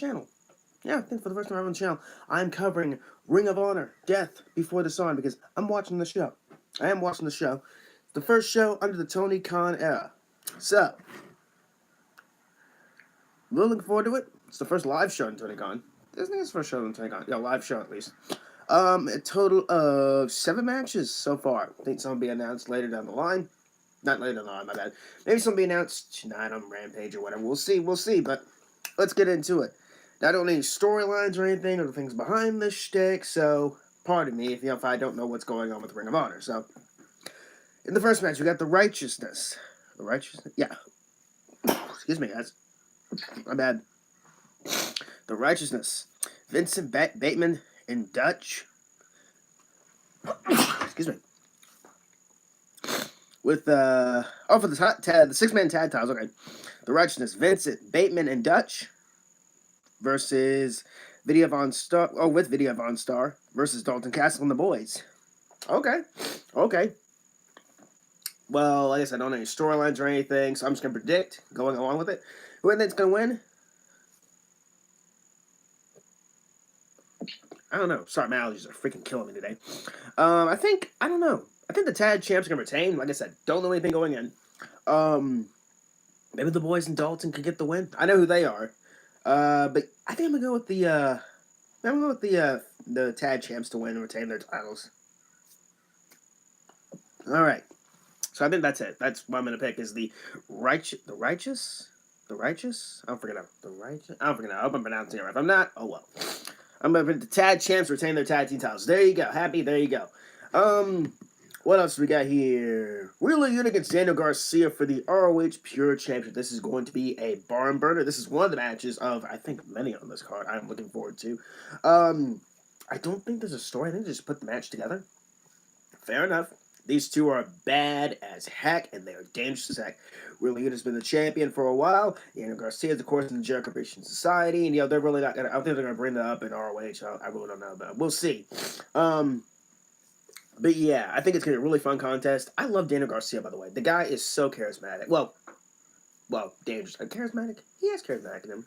channel. Yeah, I think for the first time ever on the channel, I'm covering Ring of Honor, Death Before Dishonor, because I'm watching the show. I am watching the show. The first show under the Tony Khan era. So, really looking forward to it. It's the first live show on Tony Khan. I think it's the first show on Tony Khan. Yeah, live show at least. A total of 7 matches so far. I think some will be announced later down the line. Not later down the line, my bad. Maybe some will be announced tonight on Rampage or whatever. We'll see, but let's get into it. Now, I don't need storylines or anything or the things behind this shtick, so pardon me if I don't know what's going on with Ring of Honor. So, in the first match, we got the Righteousness. The Righteousness? Yeah. Excuse me, guys. My bad. The Righteousness. Vincent Bateman and Dutch. Excuse me. With, for the 6-man tag titles, okay. The Righteousness, Vincent Bateman and Dutch versus Video Von Star, with Video Von Star versus Dalton Castle and the Boys. Okay. Well, like I said, I don't know any storylines or anything, so I'm just going to predict, going along with it. Who I think's going to win? I don't know. Sorry, my allergies are freaking killing me today. I don't know. I think the tag champs are going to retain. Like I said, don't know anything going in. Maybe the Boys and Dalton could get the win. I know who they are. But I think I'm going to go with the tag champs to win and retain their titles. All right. So I think that's it. That's what I'm going to pick is the righteous? I don't freaking know. I hope I'm pronouncing it right. If I'm not, oh well. I'm going to put the tag champs retain their tag team titles. There you go. Happy. There you go. What else do we got here? Wheeler Yuta against Daniel Garcia for the ROH Pure Championship. This is going to be a barn burner. This is one of the matches of, I think, many on this card I'm looking forward to. I don't think there's a story. I think they just put the match together. Fair enough. These two are bad as heck, and they are dangerous as heck. Wheeler Yuta's been the champion for a while. Daniel Garcia is, of course, in the Jericho Appreciation Society, and they're really not gonna. I don't think they're gonna bring that up in ROH. I really don't know, but we'll see. But yeah, I think it's gonna be a really fun contest. I love Daniel Garcia, by the way. The guy is so charismatic. Well, dangerous. Charismatic? He has charismatic in him.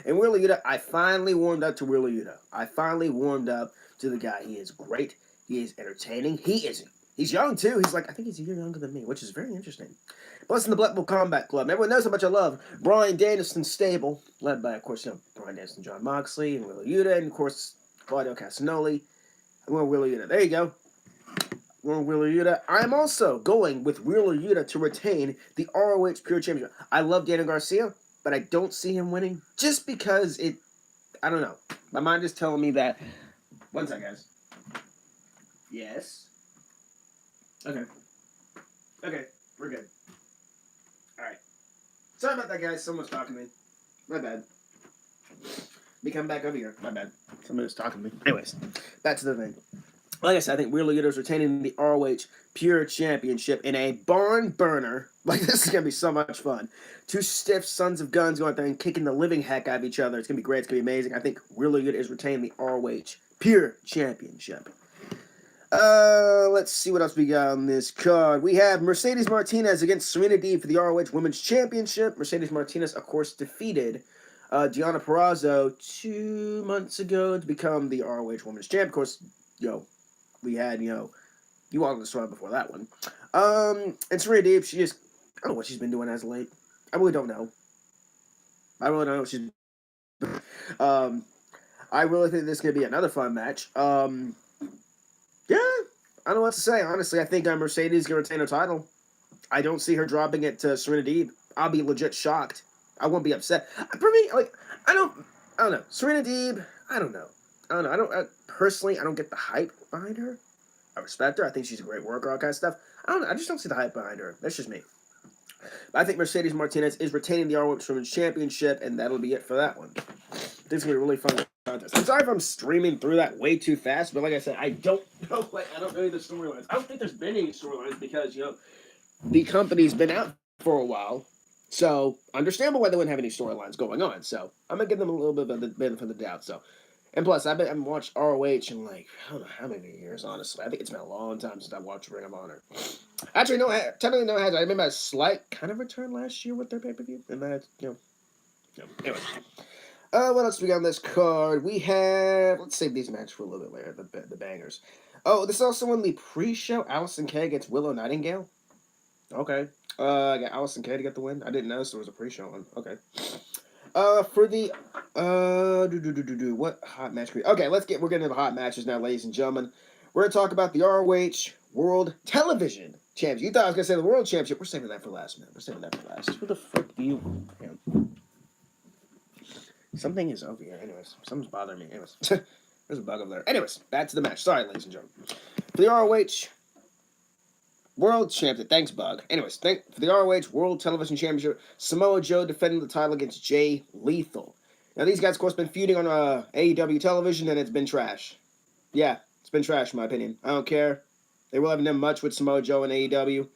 And Wheeler Yuta, I finally warmed up to Wheeler Yuta. I finally warmed up to the guy. He is great. He is entertaining. He's young, too. He's I think he's a year younger than me, which is very interesting. Plus, in the Blackpool Combat Club, everyone knows how much I love Bryan Danielson's stable, led by, of course, Bryan Danielson, Jon Moxley, and Wheeler Yuta, and, of course, Claudio Castagnoli. I'm going Wheeler Yuta. There you go. Wheeler Yuta. I'm also going with Wheeler Yuta to retain the ROH Pure Championship. I love Daniel Garcia, but I don't see him winning just because I don't know. My mind is telling me that. One second, guys. Yes. Okay, we're good. Alright. Sorry about that, guys. Someone's talking to me. My bad. Me come back over here. My bad. Someone was talking to me. Anyways, back to the thing. Like I said, I think Wheeler Yuta is retaining the ROH Pure Championship in a barn burner. This is going to be so much fun. 2 stiff sons of guns going out there and kicking the living heck out of each other. It's going to be great. It's going to be amazing. I think Wheeler Yuta is retaining the ROH Pure Championship. Let's see what else we got on this card. We have Mercedes Martinez against Serena Deeb for the ROH Women's Championship. Mercedes Martinez, of course, defeated Deonna Purrazzo 2 months ago to become the ROH Women's Champ. Of course, we had, you all in the story before that one. And Serena Deeb, I don't know what she's been doing as of late. I really don't know. I really don't know what she's I really think this is going to be another fun match. Yeah, I don't know what to say. Honestly, I think Mercedes is going to retain her title. I don't see her dropping it to Serena Deeb. I'll be legit shocked. I won't be upset. For me, I don't know. Serena Deeb, I don't know. Personally, I don't get the hype behind her. I respect her. I think she's a great worker, all kind of stuff. I don't know. I just don't see the hype behind her. That's just me. But I think Mercedes Martinez is retaining the ROH Women's Championship, and that'll be it for that one. I think it's going to be a really fun contest. I'm sorry if I'm streaming through that way too fast, but like I said, I don't know the storylines. I don't think there's been any storylines because, the company's been out for a while. So, understandable why they wouldn't have any storylines going on. So, I'm going to give them a little bit of the benefit of the doubt. So, and plus, I haven't watched ROH in I don't know how many years, honestly. I think it's been a long time since I watched Ring of Honor. Actually, no, technically no, it hasn't. I remember a slight kind of return last year with their pay-per-view. And that, anyway. What else we got on this card? We have. Let's save these matches for a little bit later. The bangers. Oh, this is also in the pre-show. Allison Kay against Willow Nightingale. Okay. I got Allison Kay to get the win. I didn't notice there was a pre-show one. Okay. For the what hot match? Okay, we're getting into the hot matches now, ladies and gentlemen. We're gonna talk about the ROH World Television Championship. You thought I was gonna say the World Championship. We're saving that for last, man. We're saving that for last. Who the fuck do you? Man. Something is over here. Anyways, something's bothering me. Anyways, there's a bug over there. Anyways, back to the match. Sorry, ladies and gentlemen. For the ROH World Championship. Thanks, Bug. Anyways, for the ROH World Television Championship, Samoa Joe defending the title against Jay Lethal. Now, these guys, of course, been feuding on AEW television, and it's been trash. Yeah, it's been trash, in my opinion. I don't care. They really haven't done much with Samoa Joe and AEW.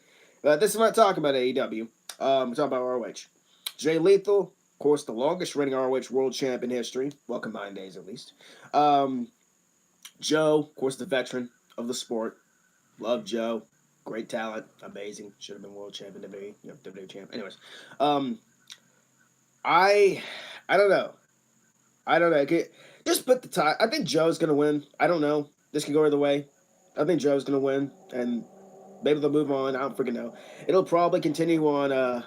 This is not talking about AEW. We're talking about ROH. Jay Lethal, of course, the longest reigning ROH World Champ in history. Well, combined days, at least. Joe, of course, the veteran of the sport. Love Joe. Great talent, amazing. Should have been world champion, WWE champ. Anyways, I don't know. Just put the tie. I think Joe's gonna win. I don't know. This can go either way. I think Joe's gonna win, and maybe they'll move on. I don't freaking know. It'll probably continue on.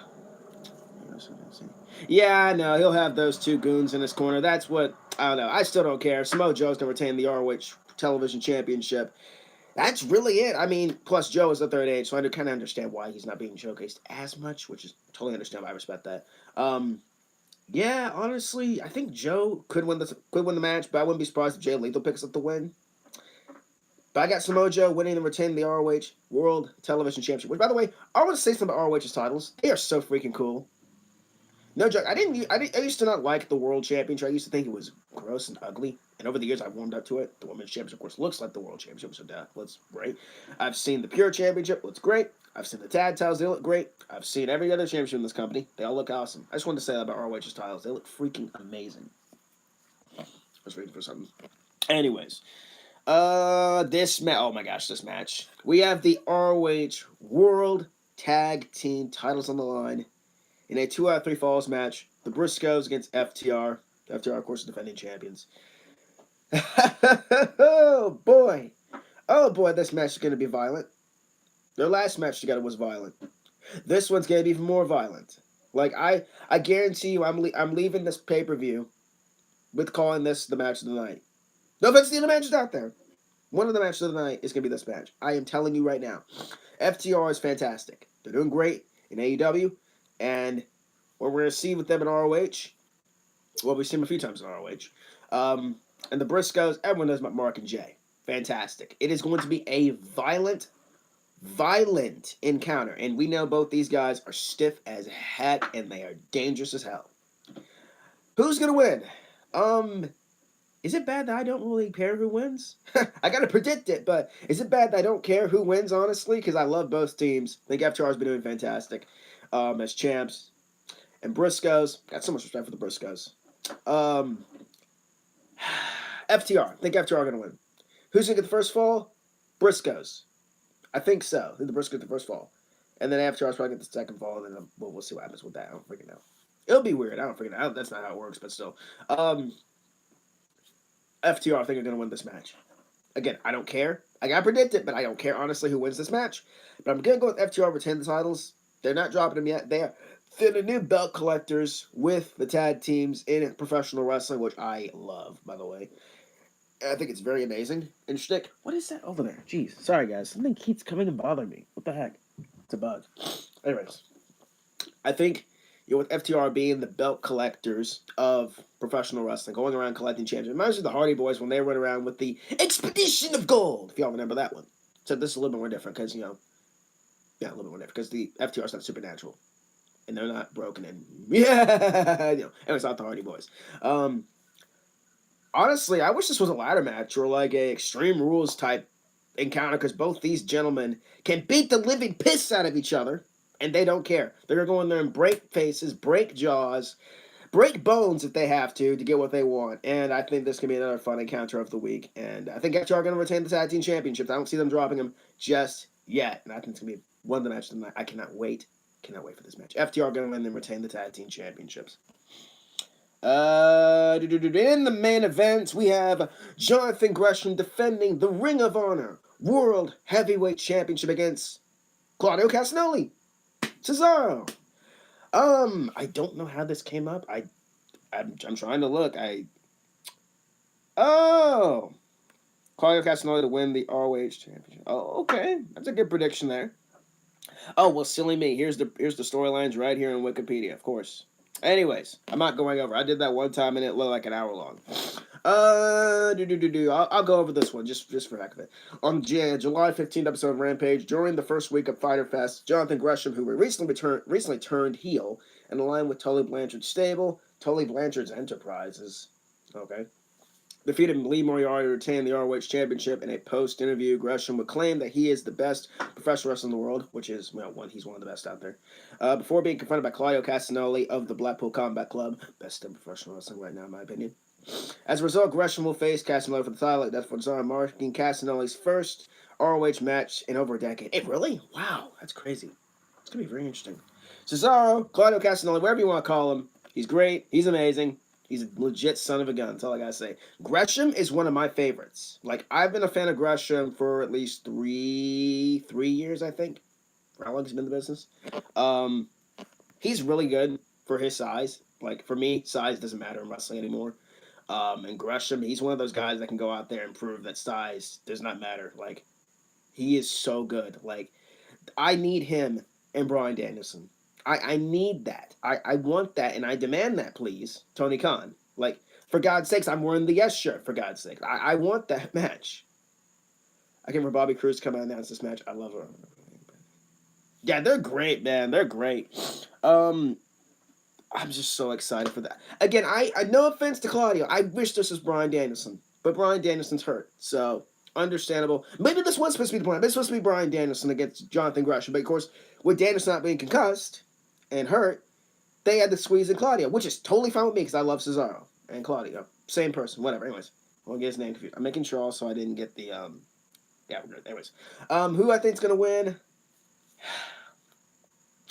Yeah, no, he'll have those two goons in his corner. That's what I don't know. I still don't care. Samoa Joe's gonna retain the ROH Television Championship. That's really it. I mean, plus Joe is the third age, so I kind of understand why he's not being showcased as much, which is totally understandable. I respect that. Yeah, honestly, I think Joe could win the match, but I wouldn't be surprised if Jay Lethal picks up the win. But I got Samoa Joe winning and retaining the ROH World Television Championship. Which, by the way, I want to say something about ROH's titles. They are so freaking cool. No joke. I used to not like the World Championship. I used to think it was gross and ugly. And over the years, I've warmed up to it. The Women's Championship, of course, looks like the World Championship, so looks great. I've seen the Pure Championship, looks great. I've seen the Tag titles, they look great. I've seen every other championship in this company. They all look awesome. I just wanted to say that about ROH's titles. They look freaking amazing. I was reading for something. Anyways, this match. Oh my gosh, this match. We have the ROH World Tag Team titles on the line in a 2 out of 3 falls match. The Briscoes against FTR. FTR, of course, defending champions. Oh boy, this match is going to be violent. Their last match together was violent. This one's going to be even more violent. Like, I guarantee you, I'm leaving this pay-per-view with calling this the match of the night. No offense to the other matches out there. One of the matches of the night is going to be this match. I am telling you right now. FTR is fantastic. They're doing great in AEW, and what we're going to see with them in ROH, well, we've seen them a few times in ROH, and the Briscoes, everyone knows about Mark and Jay. Fantastic. It is going to be a violent encounter. And we know both these guys are stiff as heck, and they are dangerous as hell. Who's going to win? Is it bad that I don't really care who wins? I got to predict it, but is it bad that I don't care who wins, honestly? Because I love both teams. I think FTR's been doing fantastic as champs. And Briscoes, got so much respect for the Briscoes. FTR. I think FTR are going to win. Who's going to get the first fall? Briscoes. I think so. I think the Briscoes get the first fall. And then FTR's probably get the second fall, and then we'll see what happens with that. I don't freaking know. It'll be weird. I don't freaking know. That's not how it works, but still. FTR, I think, are going to win this match. Again, I don't care. I got to predict it, but I don't care, honestly, who wins this match. But I'm going to go with FTR retain the titles. They're not dropping them yet. They're the new belt collectors with the tag teams in professional wrestling, which I love, by the way. I think it's very amazing. And shtick, what is that over there? Jeez, sorry guys, something keeps coming and bothering me. What the heck? It's a bug. Anyways, I think with FTR being the belt collectors of professional wrestling, going around collecting champions. Reminds me of the Hardy Boys when they went around with the Expedition of Gold. If y'all remember that one. So this is a little bit more different because a little bit more different because the FTR's not supernatural. And they're not broken and and it's not the Hardy Boys. Honestly, I wish this was a ladder match or like a Extreme Rules type encounter because both these gentlemen can beat the living piss out of each other and they don't care. They're going to go in there and break faces, break jaws, break bones if they have to get what they want. And I think this can be another fun encounter of the week. And I think FTR are going to retain the tag team championships. I don't see them dropping them just yet. And I think it's going to be one of the matches tonight. I cannot wait. Cannot wait for this match. FTR are going to win and retain the tag team championships. In the main event, we have Jonathan Gresham defending the Ring of Honor World Heavyweight Championship against Claudio Castagnoli. Cesaro. I don't know how this came up. I'm trying to look. Oh, Claudio Castagnoli to win the ROH Championship. Oh, okay, that's a good prediction there. Oh well, silly me. Here's the storylines right here on Wikipedia, of course. Anyways, I'm not going over. I did that one time and it looked like an hour long. I'll go over this one just for heck of it. On July 15th episode of Rampage, during the first week of Fyter Fest, Jonathan Gresham, who recently turned heel and aligned with Tully Blanchard's stable, Tully Blanchard's Enterprises, okay, defeated Lee Moriarty to retain the ROH Championship. In a post-interview, Gresham would claim that he is the best professional wrestler in the world, which is, he's one of the best out there. Before being confronted by Claudio Castagnoli of the Blackpool Combat Club, best in professional wrestling right now, in my opinion. As a result, Gresham will face Castagnoli for the title at Death for Cesaro, marking Castagnoli's first ROH match in over a decade. It really? Wow, that's crazy. It's going to be very interesting. Cesaro, Claudio Castagnoli, whatever you want to call him, he's great, he's amazing. He's a legit son of a gun. That's all I gotta say. Gresham is one of my favorites. Like, I've been a fan of Gresham for at least three years, I think. For how long he's been in the business. He's really good for his size. Like, for me, size doesn't matter in wrestling anymore. And Gresham, he's one of those guys that can go out there and prove that size does not matter. Like, he is so good. Like, I need him and Bryan Danielson. I need that. I want that, and I demand that, please, Tony Khan. Like, for God's sakes, I'm wearing the yes shirt, for God's sake. I want that match. I can't remember Bobby Cruz to come out and announce this match. I love her. Yeah, they're great, man. They're great. I'm just so excited for that. Again, I no offense to Claudio. I wish this was Bryan Danielson, but Bryan Danielson's hurt, so understandable. Maybe this was supposed to be the plan. It's supposed to be Bryan Danielson against Jonathan Gresham, but of course, with Danielson not being concussed and hurt, they had to squeeze in Claudio, which is totally fine with me because I love Cesaro and Claudio. Same person, whatever. Anyways, I won't get his name confused. I'm making sure also I didn't get the, yeah, we're good. Anyways, who I think's going to win?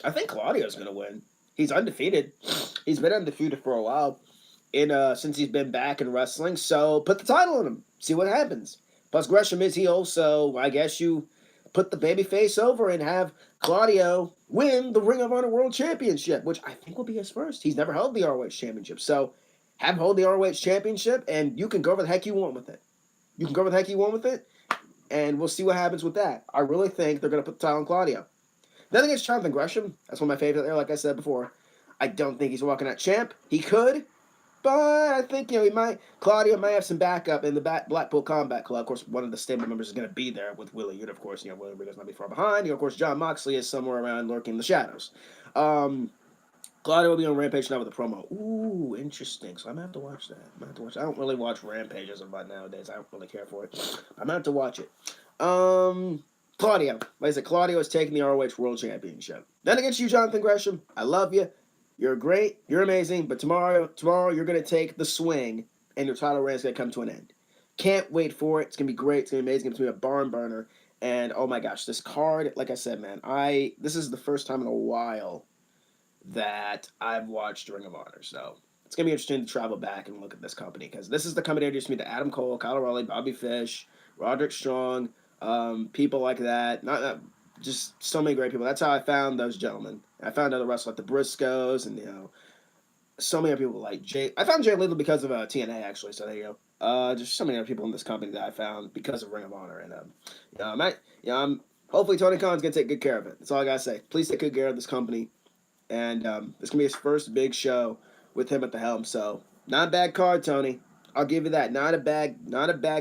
I think Claudio's going to win. He's undefeated. He's been undefeated for a while since he's been back in wrestling, so put the title on him. See what happens. Plus, Gresham is heel, so I guess you put the babyface over and have Claudio win the Ring of Honor World Championship, which I think will be his first. He's never held the ROH Championship, so have him hold the ROH Championship, and you can go where the heck you want with it. You can go where the heck you want with it, and we'll see what happens with that. I really think they're going to put the title on Claudio. Then against Jonathan Gresham, that's one of my favorites there, like I said before. I don't think he's walking out champ. He could, but I think, Claudio might have some backup in the Blackpool Combat Club. Of course, one of the stable members is going to be there with Willie Yuta, of course. Willie Yuta's not be far behind. Of course, Jon Moxley is somewhere around lurking in the shadows. Claudio will be on Rampage now with a promo. Ooh, interesting. So I'm going to have to watch that. I don't really watch Rampage as of right nowadays. I don't really care for it. I'm going to have to watch it. Claudio. Like I said, Claudio is taking the ROH World Championship. Then against you, Jonathan Gresham. I love you. You're great. You're amazing. But tomorrow you're going to take the swing, and your title reign is going to come to an end. Can't wait for it. It's going to be great. It's going to be amazing. It's going to be a barn burner. And, oh my gosh, this card, like I said, man, this is the first time in a while that I've watched Ring of Honor. So it's going to be interesting to travel back and look at this company, because this is the company that introduced me to Adam Cole, Kyle O'Reilly, Bobby Fish, Roderick Strong, people like that. Not just so many great people. That's how I found those gentlemen. I found other wrestlers like the Briscoes and, so many other people like Jay. I found Jay Lethal because of TNA, actually, so there you go. Just so many other people in this company that I found because of Ring of Honor. And, hopefully Tony Khan's going to take good care of it. That's all I got to say. Please take good care of this company. And this is going to be his first big show with him at the helm. So, not a bad card, Tony. I'll give you that. Not a bad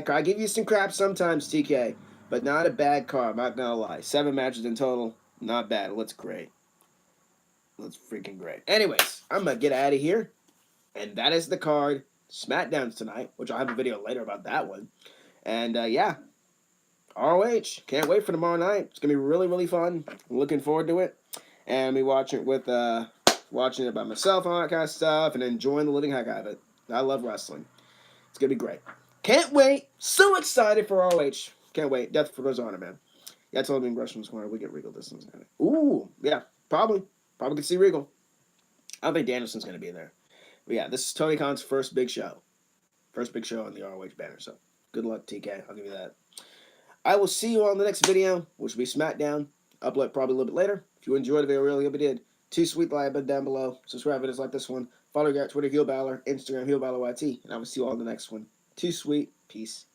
card. I give you some crap sometimes, TK. But not a bad card, I'm not going to lie. 7 matches in total. Not bad. Looks great. Looks freaking great. Anyways, I'm going to get out of here. And that is the card. SmackDown's tonight, which I'll have a video later about that one. And, yeah. ROH. Can't wait for tomorrow night. It's going to be really, really fun. I'm looking forward to it. And me watching it by myself and all that kind of stuff, and enjoying the living heck out of it. I love wrestling. It's going to be great. Can't wait. So excited for ROH. Can't wait. Death for Honor, man. Yeah, I told me in Gresham's corner we get Regal distance. Ooh, yeah, probably. Probably could see Regal. I don't think Danielson's going to be there. But yeah, this is Tony Khan's first big show. First big show on the ROH banner. So good luck, TK. I'll give you that. I will see you on the next video, which will be SmackDown. Upload probably a little bit later. If you enjoyed the video, really hope you did. Too sweet like button down below. Subscribe videos like this one. Follow me at Twitter, Ngl Balor, Instagram, Ngl Balor YT. And I will see you all on the next one. Too sweet. Peace.